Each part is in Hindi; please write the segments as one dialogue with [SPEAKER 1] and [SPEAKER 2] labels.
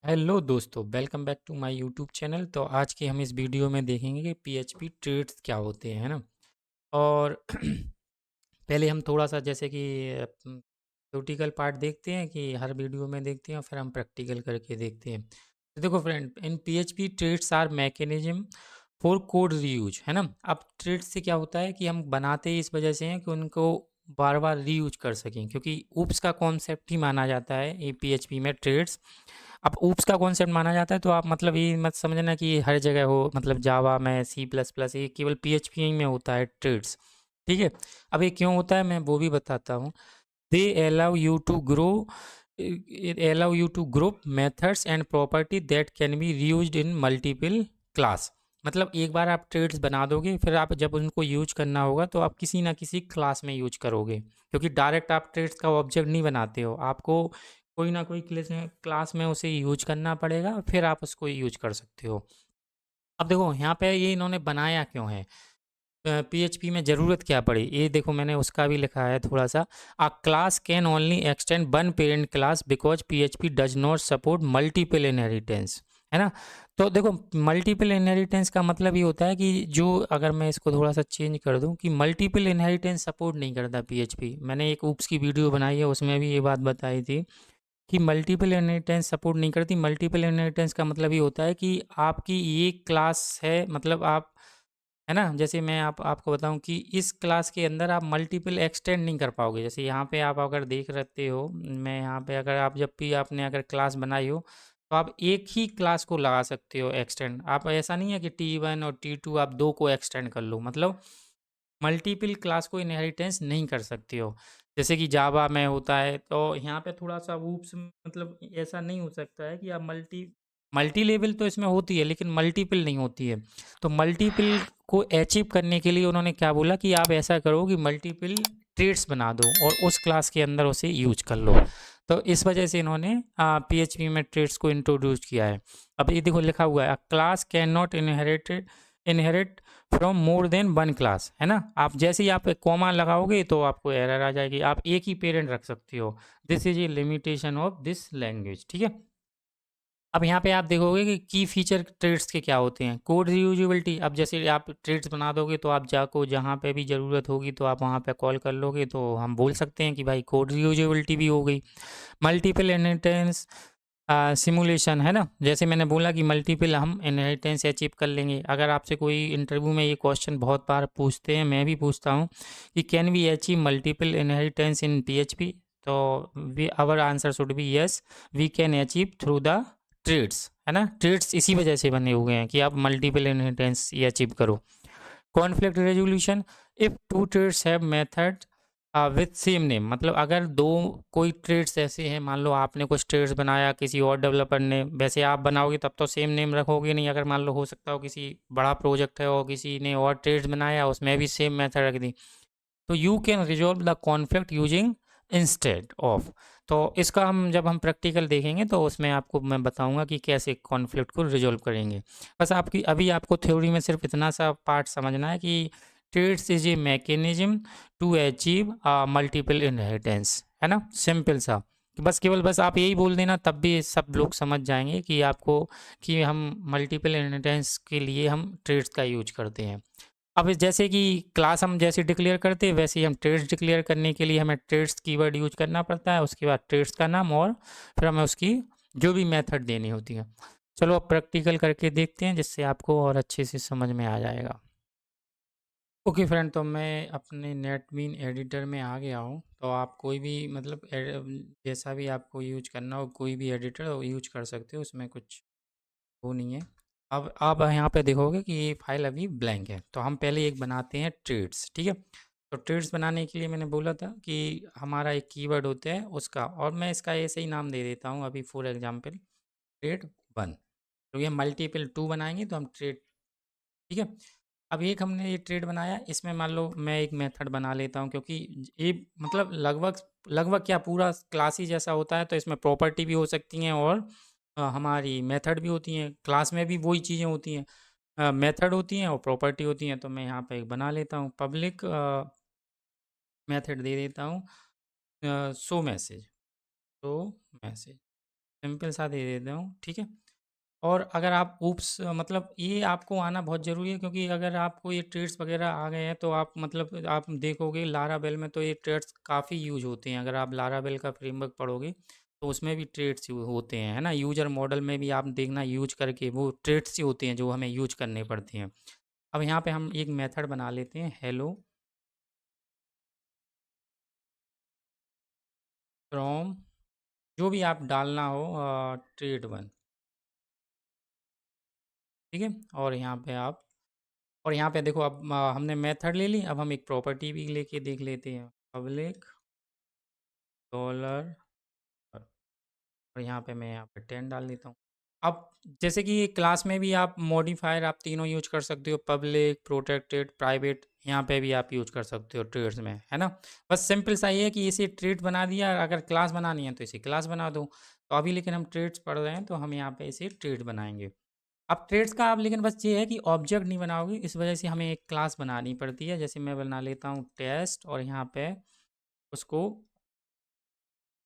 [SPEAKER 1] हेलो दोस्तों, welcome back to my YouTube channel. तो आज के हम इस वीडियो में देखेंगे कि पीएचपी ट्रेड्स क्या होते हैं, है ना। और पहले हम थोड़ा सा जैसे कि थ्योरेटिकल पार्ट देखते हैं कि हर वीडियो में देखते हैं और फिर हम प्रैक्टिकल करके देखते हैं। तो देखो friend, in PHP traits are mechanism for code reuse, है ना। अब ट्रेड्स से क्या होता है कि हम बनाते ही इस वजह से हैं कि उनको बार बार रीयूज कर सकें, क्योंकि ऊप्स का कॉन्सेप्ट ही माना जाता है ये पीएचपी में ट्रेड्स। अब ऊप्स का कॉन्सेप्ट माना जाता है तो आप मतलब ये मत समझना कि हर जगह हो, मतलब जावा में, सी प्लस प्लस, ये केवल पीएचपी में होता है ट्रेड्स। ठीक है। अब ये क्यों होता है मैं वो भी बताता हूँ। दे allow you to grow allow you to group methods and property that can be reused in multiple class। मतलब एक बार आप ट्रेड्स बना दोगे, फिर आप जब उनको यूज करना होगा तो आप किसी ना किसी क्लास में यूज करोगे, क्योंकि डायरेक्ट आप ट्रेड्स का ऑब्जेक्ट नहीं बनाते हो, आपको कोई ना कोई क्लास में उसे यूज करना पड़ेगा, फिर आप उसको यूज कर सकते हो। अब देखो यहाँ पे ये इन्होंने बनाया क्यों है, पीएचपी में ज़रूरत क्या पड़ी, ये देखो मैंने उसका भी लिखा है थोड़ा सा। अ class can only extend one parent class because PHP does not support multiple inheritance, है ना। तो देखो, मल्टीपल इनहेरिटेंस का मतलब ये होता है कि जो, अगर मैं इसको थोड़ा सा चेंज कर दूं कि मल्टीपल इनहेरिटेंस सपोर्ट नहीं करता पीएचपी। मैंने एक ऊप्स की वीडियो बनाई है, उसमें भी ये बात बताई थी कि मल्टीपल इनहेरिटेंस सपोर्ट नहीं करती। मल्टीपल इनहेरिटेंस का मतलब ये होता है कि आपकी ये क्लास है, मतलब आप, है ना, जैसे मैं आपको बताऊं कि इस क्लास के अंदर आप मल्टीपल एक्सटेंड नहीं कर पाओगे। जैसे यहाँ पे आप अगर देख रहते हो, मैं यहाँ पे, अगर आप जब भी आपने अगर क्लास बनाई हो तो आप एक ही क्लास को लगा सकते हो एक्सटेंड। आप, ऐसा नहीं है कि T1 और T2 आप दो को एक्सटेंड कर लो, मतलब मल्टीपल क्लास को इनहेरिटेंस नहीं कर सकते हो, जैसे कि जावा में होता है। तो यहाँ पे थोड़ा सा ऊप्स, मतलब ऐसा नहीं हो सकता है कि आप मल्टी मल्टी लेवल तो इसमें होती है लेकिन मल्टीपल नहीं होती है। तो मल्टीपल को अचीव करने के लिए उन्होंने क्या बोला कि आप ऐसा करो कि मल्टीपल ट्रेड्स बना दो और उस क्लास के अंदर उसे यूज कर लो। तो इस वजह से इन्होंने पीएचपी में ट्रेड्स को इंट्रोड्यूस किया है। अब ये देखो लिखा हुआ है, class can not inherit from more than one class, है ना। आप जैसे ही आप कॉमा लगाओगे तो आपको एरर आ जाएगी, आप एक ही पेरेंट रख सकते हो। This is a limitation of this language, ठीक है। अब यहाँ पे आप देखोगे कि की फीचर ट्रेड्स के क्या होते हैं। कोड रीयूजेबिलिटी, अब जैसे आप ट्रेड्स बना दोगे तो आप जाको जहाँ पे भी ज़रूरत होगी तो आप वहाँ पे कॉल कर लोगे, तो हम बोल सकते हैं कि भाई कोड रीयूजेबिलिटी भी हो गई। मल्टीपल इनहेरिटेंस सिमुलेशन, है ना, जैसे मैंने बोला कि मल्टीपल हम इनहेरिटेंस अचीव कर लेंगे। अगर आपसे कोई इंटरव्यू में ये क्वेश्चन बहुत बार पूछते हैं, मैं भी पूछता हूँ कि can we achieve multiple inheritance in PHP, तो we our answer should be yes, we can achieve through the traits, है ना। ट्रेड्स इसी वजह से बने हुए हैं कि आप मल्टीपल इनहेरिटेंस ये अचीव करो। Conflict resolution, if two traits have method with same name, मतलब अगर दो कोई ट्रेड्स ऐसे हैं, मान लो आपने कुछ ट्रेड्स बनाया, किसी और डेवलपर ने, वैसे आप बनाओगे तब तो सेम नेम रखोगे नहीं। अगर मान लो हो सकता हो किसी बड़ा प्रोजेक्ट है और किसी ने और ट्रेड्स बनाया, उसमें भी सेम मेथड रख दी, तो you can resolve the conflict using instead of. तो इसका हम जब हम प्रैक्टिकल देखेंगे तो उसमें आपको मैं बताऊंगा कि कैसे कॉन्फ्लिक्ट को रिजॉल्व करेंगे। बस आपकी अभी आपको थ्योरी में सिर्फ इतना सा पार्ट समझना है कि traits is a mechanism to achieve multiple inheritance, है ना, सिंपल सा। कि बस केवल बस आप यही बोल देना, तब भी सब लोग समझ जाएंगे कि आपको, कि हम मल्टीपल इनहेरिटेंस के लिए हम ट्रेड्स का यूज करते हैं। अब जैसे कि क्लास हम जैसे डिक्लेयर करते हैं, वैसे ही हम ट्रेड्स डिक्लेयर करने के लिए हमें ट्रेड्स कीवर्ड यूज करना पड़ता है, उसके बाद ट्रेड्स का नाम, और फिर हमें उसकी जो भी मेथड देनी होती है। चलो अब प्रैक्टिकल करके देखते हैं, जिससे आपको और अच्छे से समझ में आ जाएगा। ओके फ्रेंड, तो मैं अपने नेटबीन एडिटर में आ गया हूँ। तो आप कोई भी, मतलब जैसा भी आपको यूज करना हो, कोई भी एडिटर यूज कर सकते हो, उसमें कुछ वो नहीं है। अब आप यहाँ पे देखोगे कि ये फाइल अभी ब्लैंक है, तो हम पहले एक बनाते हैं ट्रेड्स, ठीक है। तो ट्रेड्स बनाने के लिए मैंने बोला था कि हमारा एक कीवर्ड होता है उसका, और मैं इसका ऐसे ही नाम दे देता हूँ अभी, फॉर एग्जांपल ट्रेड 1। तो ये मल्टीपल 2 बनाएंगे तो हम ट्रेड, ठीक है। अब एक हमने ये ट्रेड बनाया, इसमें मान लो मैं एक मेथड बना लेता हूँ, क्योंकि ये मतलब लगभग लगभग क्या, पूरा क्लास ही जैसा होता है, तो इसमें प्रॉपर्टी भी हो सकती हैं और हमारी मेथड भी होती हैं। क्लास में भी वही चीज़ें होती हैं, मेथड होती हैं और प्रॉपर्टी होती हैं। तो मैं यहाँ पे एक बना लेता हूँ, पब्लिक मेथड दे देता हूँ show message, show message, simple सा दे देता हूँ, ठीक है। और अगर आप ऊप्स मतलब ये आपको आना बहुत ज़रूरी है, क्योंकि अगर आपको ये ट्रेड्स वगैरह आ गए हैं तो आप मतलब आप देखोगे लारावेल में तो ये ट्रेड्स काफ़ी यूज होते हैं। अगर आप लारावेल का फ्रेमवर्क पढ़ोगे तो उसमें भी ट्रेड्स होते हैं, है ना। यूजर मॉडल में भी आप देखना यूज करके वो ट्रेड्स ही होते हैं जो हमें यूज करने पड़ते हैं। अब यहाँ पे हम एक मेथड बना लेते हैं, हेलो फ्रॉम, जो भी आप डालना हो ट्रेड वन, ठीक है। और यहाँ पे आप, और यहाँ पे देखो अब हमने मेथड ले ली, अब हम एक प्रॉपर्टी भी लेके देख लेते हैं, पब्लिक डॉलर, और यहाँ पे मैं यहाँ पे 10 डाल देता हूँ। अब जैसे कि क्लास में भी आप मॉडिफायर आप तीनों यूज कर सकते हो, पब्लिक, प्रोटेक्टेड, प्राइवेट, यहाँ पे भी आप यूज कर सकते हो ट्रेड्स में, है ना। बस सिंपल सा ये है कि इसे ट्रेड बना दिया, अगर क्लास बनानी है तो इसे क्लास बना दो। तो अभी लेकिन हम ट्रेड्स पढ़ रहे हैं तो हम यहाँ पे इसे ट्रेड बनाएंगे। अब ट्रेड्स का आप लेकिन बस ये है कि ऑब्जेक्ट नहीं बनाओगे, इस वजह से हमें एक क्लास बनानी पड़ती है। जैसे मैं बना लेता हूँ टेस्ट, और यहाँ पे उसको,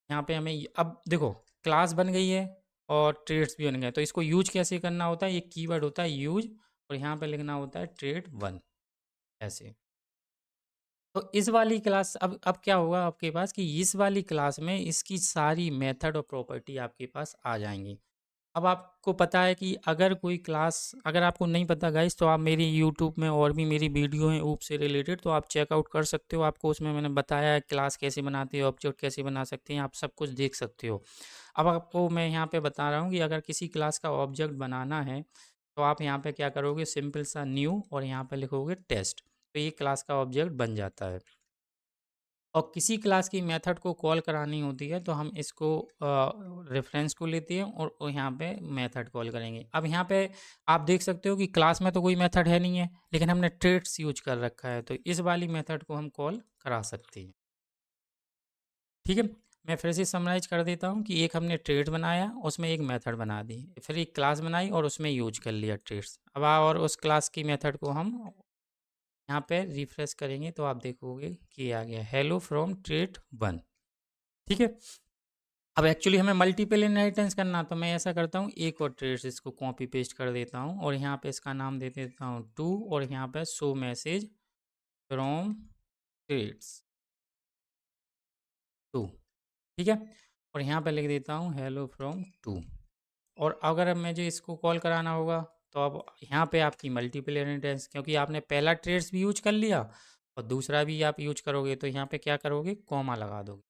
[SPEAKER 1] यहाँ पे हमें अब देखो क्लास बन गई है और ट्रेड्स भी बन गए, तो इसको यूज कैसे करना होता है, एक कीवर्ड होता है यूज, और यहाँ पे लिखना होता है ट्रेड वन, ऐसे। तो इस वाली क्लास, अब क्या होगा आपके पास कि इस वाली क्लास में इसकी सारी मेथड और प्रॉपर्टी आपके पास आ जाएंगी। अब आपको पता है कि अगर कोई क्लास, अगर आपको नहीं पता गाइस तो आप मेरी यूट्यूब में और भी मेरी वीडियो हैं ऊप से रिलेटेड, तो आप चेकआउट कर सकते हो। आपको उसमें मैंने बताया है क्लास कैसे बनाते हो, ऑब्जेक्ट कैसे बना सकते हैं, आप सब कुछ देख सकते हो। अब आपको मैं यहाँ पे बता रहा हूँ कि अगर किसी क्लास का ऑब्जेक्ट बनाना है तो आप यहाँ पे क्या करोगे, सिंपल सा न्यू, और यहाँ पे लिखोगे टेस्ट, तो ये क्लास का ऑब्जेक्ट बन जाता है। और किसी क्लास की मेथड को कॉल करानी होती है तो हम इसको रेफरेंस को लेते हैं और यहाँ पे मेथड कॉल करेंगे। अब यहाँ पे आप देख सकते हो कि क्लास में तो कोई मेथड है नहीं है, लेकिन हमने ट्रेड्स यूज कर रखा है, तो इस वाली मेथड को हम कॉल करा सकते हैं, ठीक है। मैं फिर से समराइज कर देता हूँ कि एक हमने ट्रेड बनाया, उसमें एक मेथड बना दी, फिर एक क्लास बनाई और उसमें यूज कर लिया ट्रेड्स। अब और उस क्लास की मेथड को हम यहाँ पे रिफ्रेश करेंगे तो आप देखोगे कि आ गया हेलो फ्रॉम ट्रेड वन, ठीक है। अब एक्चुअली हमें मल्टीपल इनहेरिटेंस करना, तो मैं ऐसा करता हूँ एक और ट्रेड्स इसको कॉपी पेस्ट कर देता हूँ और यहाँ पे इसका नाम दे देता हूँ टू, और यहाँ पे show message from traits two, ठीक है। और यहाँ पे लिख देता हूँ हेलो फ्रॉम टू। और अगर अब मुझे इसको कॉल कराना होगा तो अब यहाँ पे आपकी मल्टीपल इनहेरिटेंस, क्योंकि आपने पहला ट्रेड्स भी यूज कर लिया और दूसरा भी आप यूज करोगे, तो यहाँ पे क्या करोगे, कॉमा लगा दोगे,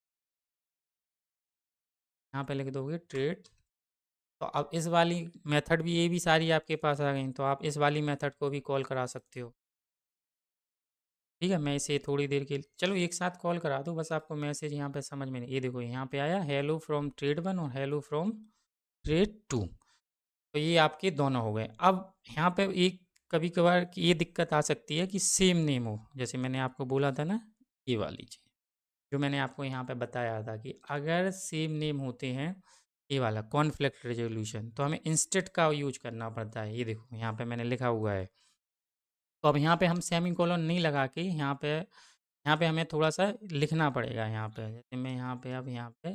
[SPEAKER 1] यहाँ पे लिख दोगे ट्रेड। तो अब इस वाली मेथड भी, ये भी सारी आपके पास आ गई, तो आप इस वाली मेथड को भी कॉल करा सकते हो, ठीक है। मैं इसे थोड़ी देर के लिए, चलो एक साथ कॉल करा दो, बस आपको मैसेज यहाँ पे समझ में नहीं, ये देखो यहाँ पे आया हेलो फ्रॉम ट्रेड वन और हेलो फ्रॉम ट्रेड टू, तो ये आपके दोनों हो गए। अब यहाँ पे एक कभी कभार ये दिक्कत आ सकती है कि सेम नेम हो, जैसे मैंने आपको बोला था ना, ये वाली चीज़ जो मैंने आपको यहाँ पे बताया था कि अगर सेम नेम होते हैं, ये वाला कॉन्फ्लिक्ट रेजोल्यूशन, तो हमें इंस्टेड का यूज करना पड़ता है। ये देखो यहाँ पे मैंने लिखा हुआ है, तो अब यहाँ पे हम सेमी कोलन नहीं लगा के यहाँ पे हमें थोड़ा सा लिखना पड़ेगा। यहाँ पे जैसे मैं यहाँ पे अब यहाँ पे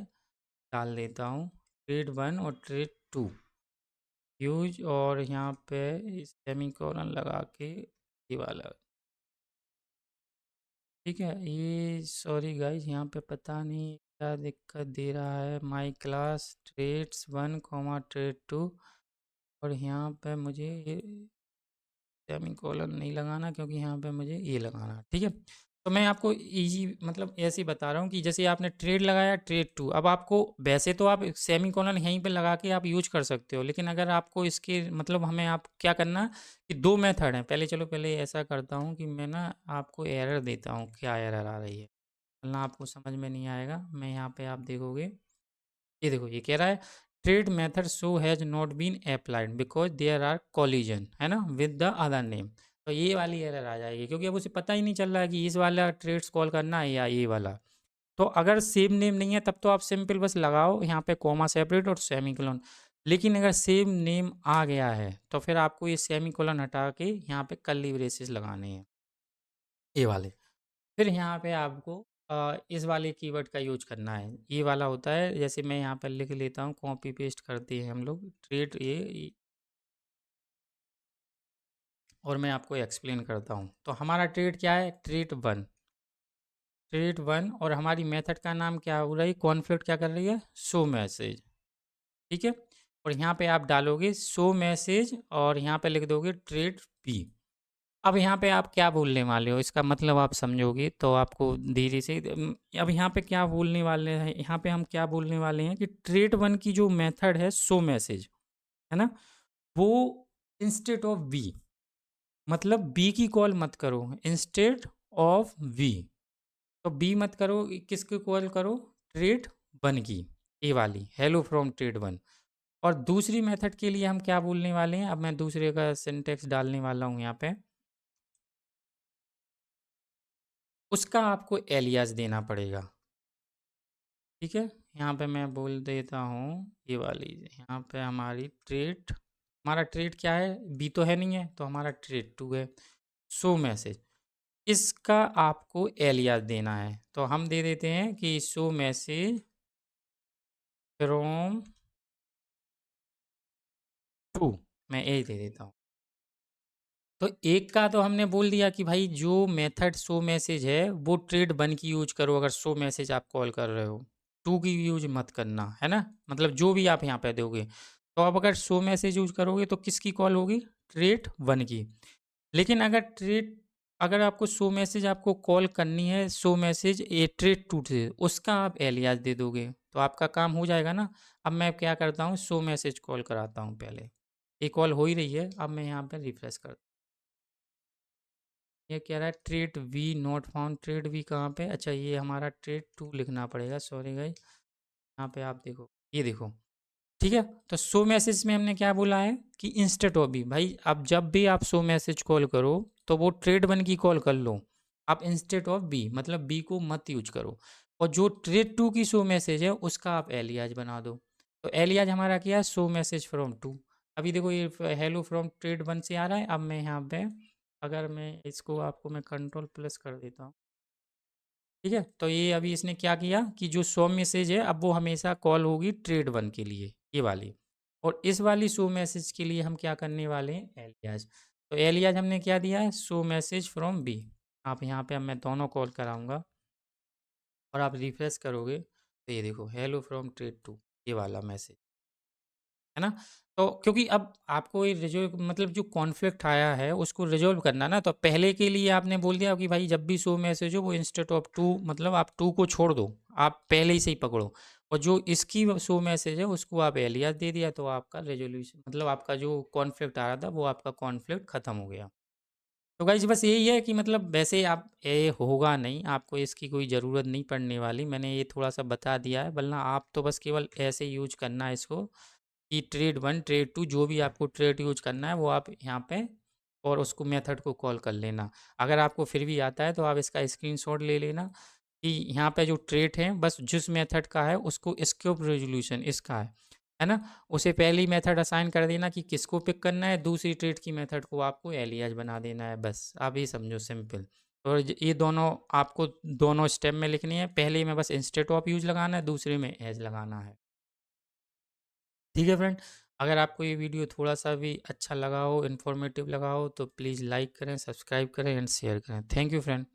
[SPEAKER 1] डाल देता हूँ ट्रेड वन और ट्रेड टू यूज, और यहाँ पे सेमी कोलन लगा के ये वाला, ठीक है। ये सॉरी गाइस, यहाँ पे पता नहीं क्या दिक्कत दे रहा है, my class traits one comma trait two, और यहाँ पे मुझे ये सेमी कोलन नहीं लगाना, क्योंकि यहाँ पे मुझे ये लगाना, ठीक है। तो मैं आपको इजी मतलब ऐसे ही बता रहा हूँ कि जैसे आपने ट्रेड लगाया ट्रेड टू, अब आपको वैसे तो आप सेमी कोलन यहीं पे लगा के आप यूज कर सकते हो, लेकिन अगर आपको इसके मतलब हमें आप क्या करना कि दो मेथड हैं, पहले ऐसा करता हूँ कि मैं ना आपको एरर देता हूँ, क्या एरर आ रही है, वरना आपको समझ में नहीं आएगा। मैं यहाँ पे आप देखोगे, ये देखो ये कह रहा है trait method show has not been applied because there are collision, है ना, विद द अदर नेम, तो ये वाली एरर आ जाएगी, क्योंकि अब उसे पता ही नहीं चल रहा है कि इस वाला ट्रेड्स कॉल करना है या ये वाला। तो अगर सेम नेम नहीं है तब तो आप सिंपल बस लगाओ यहाँ पे कॉमा सेपरेट और सेमीकोलन, लेकिन अगर सेम नेम आ गया है तो फिर आपको ये सेमीकोलन हटा के यहाँ पे कर्ली ब्रेसेस लगाने हैं, ये वाले। फिर यहाँ पे आपको इस वाले कीवर्ड का यूज करना है। ये वाला होता है, जैसे मैं यहाँ पर लिख लेता हूँ, कॉपी पेस्ट करते हैं हम लोग ट्रेड और मैं आपको एक्सप्लेन करता हूँ। तो हमारा ट्रेड क्या है, ट्रेड 1 और हमारी मेथड का नाम क्या हो रहा है, कॉन्फ्लिक्ट क्या कर रही है, शो मैसेज। ठीक है, और यहाँ पे आप डालोगे शो मैसेज और यहाँ पे लिख दोगे ट्रेड बी। अब यहाँ पे आप क्या बोलने वाले हो, इसका मतलब आप समझोगे तो आपको धीरे से अब यहाँ पे क्या बोलने वाले हैं, यहाँ पे हम क्या बोलने वाले हैं कि ट्रेड 1 की जो मेथड है शो मैसेज है ना, वो इंस्टेड ऑफ बी, मतलब बी की कॉल मत करो, इंस्टेड ऑफ बी, तो बी मत करो, किसकी कॉल करो, ट्रेड 1 की, ए वाली, हेलो फ्रॉम ट्रेड 1। और दूसरी मेथड के लिए हम क्या बोलने वाले हैं, अब मैं दूसरे का सिंटेक्स डालने वाला हूँ यहाँ पे, उसका आपको एलियास देना पड़ेगा। ठीक है, यहाँ पे मैं बोल देता हूँ ये वाली, यहाँ पे हमारा ट्रेड क्या है, बी तो है नहीं है, तो हमारा ट्रेड 2 है, शो मैसेज, इसका आपको एलियास देना है। तो हम दे देते हैं कि शो मैसेज फ्रॉम 2, मैं यही दे देता हूँ। तो एक का तो हमने बोल दिया कि भाई जो मेथड शो मैसेज है वो ट्रेड 1 की यूज करो, अगर शो मैसेज आप कॉल कर रहे हो, 2 की यूज मत करना, है ना, मतलब जो भी आप यहाँ पे दोगे। तो अब अगर शो मैसेज यूज करोगे तो किसकी कॉल होगी, ट्रेड 1 की। लेकिन अगर आपको शो मैसेज आपको कॉल करनी है, शो मैसेज ए ट्रेड 2 से, उसका आप एलियास दे दोगे तो आपका काम हो जाएगा ना। अब मैं क्या करता हूँ, शो मैसेज कॉल कराता हूँ पहले, ये कॉल हो ही रही है, अब मैं यहाँ पे रिफ्रेश करता हूँ। ये कह रहा है trait V not found, trait V कहाँ पे, अच्छा ये हमारा ट्रेड 2 लिखना पड़ेगा, सॉरी गाइस। यहाँ पे आप देखो, ये देखो, ठीक है। तो शो मैसेज में हमने क्या बोला है कि इंस्टेंट ऑफ बी, भाई अब जब भी आप शो मैसेज कॉल करो तो वो ट्रेड 1 की कॉल कर लो, आप इंस्टेंट ऑफ बी, मतलब बी को मत यूज करो। और जो ट्रेड 2 की शो मैसेज है उसका आप एलियाज बना दो। तो एलियाज हमारा क्या है, शो मैसेज फ्रॉम 2। अभी देखो ये हेलो फ्रॉम ट्रेड 1 से आ रहा है। अब मैं यहाँ पे, अगर मैं इसको आपको मैं कंट्रोल+ कर देता हूँ, ठीक है, तो ये अभी इसने क्या किया कि जो शो मैसेज है अब वो हमेशा कॉल होगी ट्रेड 1 के लिए, ये वाली। और इस वाली शो मैसेज के लिए हम क्या करने वाले हैं, एलियाज। तो एलियाज हमने क्या दिया है, शो मैसेज फ्रॉम बी। आप यहाँ पे, अब मैं दोनों कॉल कराऊंगा और आप रिफ्रेश करोगे तो ये देखो हेलो फ्रॉम ट्रेड 2, ये वाला मैसेज, है ना। तो क्योंकि अब आपको ये रिजोल्व, मतलब जो कॉन्फ्लिक्ट आया है उसको रिजोल्व करना ना, तो पहले के लिए आपने बोल दिया कि भाई जब भी शो मैसेज हो वो इंस्टेड ऑफ 2, मतलब आप 2 को छोड़ दो, आप पहले ही से ही पकड़ो। और जो इसकी शो मैसेज है उसको आप एलियास दे दिया, तो आपका रेजोल्यूशन, मतलब आपका जो कॉन्फ्लिक्ट आ रहा था वो आपका कॉन्फ्लिक्ट खत्म हो गया। तो गाइज बस यही है कि मतलब वैसे आप, ये होगा नहीं, आपको इसकी कोई ज़रूरत नहीं पड़ने वाली, मैंने ये थोड़ा सा बता दिया है, वरना आप तो बस केवल ऐसे यूज करना है इसको कि ट्रेड 1 ट्रेड 2 जो भी आपको ट्रेड यूज करना है वो आप यहाँ पे, और उसको मेथड को कॉल कर लेना। अगर आपको फिर भी आता है तो आप इसका स्क्रीनशॉट ले लेना कि यहाँ पे जो ट्रेड है बस जिस मेथड का है उसको स्कोप रेजोल्यूशन इसका है ना, उसे पहली मेथड असाइन कर देना कि किसको पिक करना है, दूसरी ट्रेड की मेथड को आपको एलियाज बना देना है, बस आप ये समझो, सिंपल। और ये दोनों आपको दोनों स्टेप में लिखनी है, पहले में बस इंस्टेड ऑफ यूज लगाना है, दूसरे में एज लगाना है। ठीक है फ्रेंड, अगर आपको ये वीडियो थोड़ा सा भी अच्छा लगा हो, इन्फॉर्मेटिव लगा हो, तो प्लीज़ लाइक करें, सब्सक्राइब करें एंड शेयर करें। Thank you friend.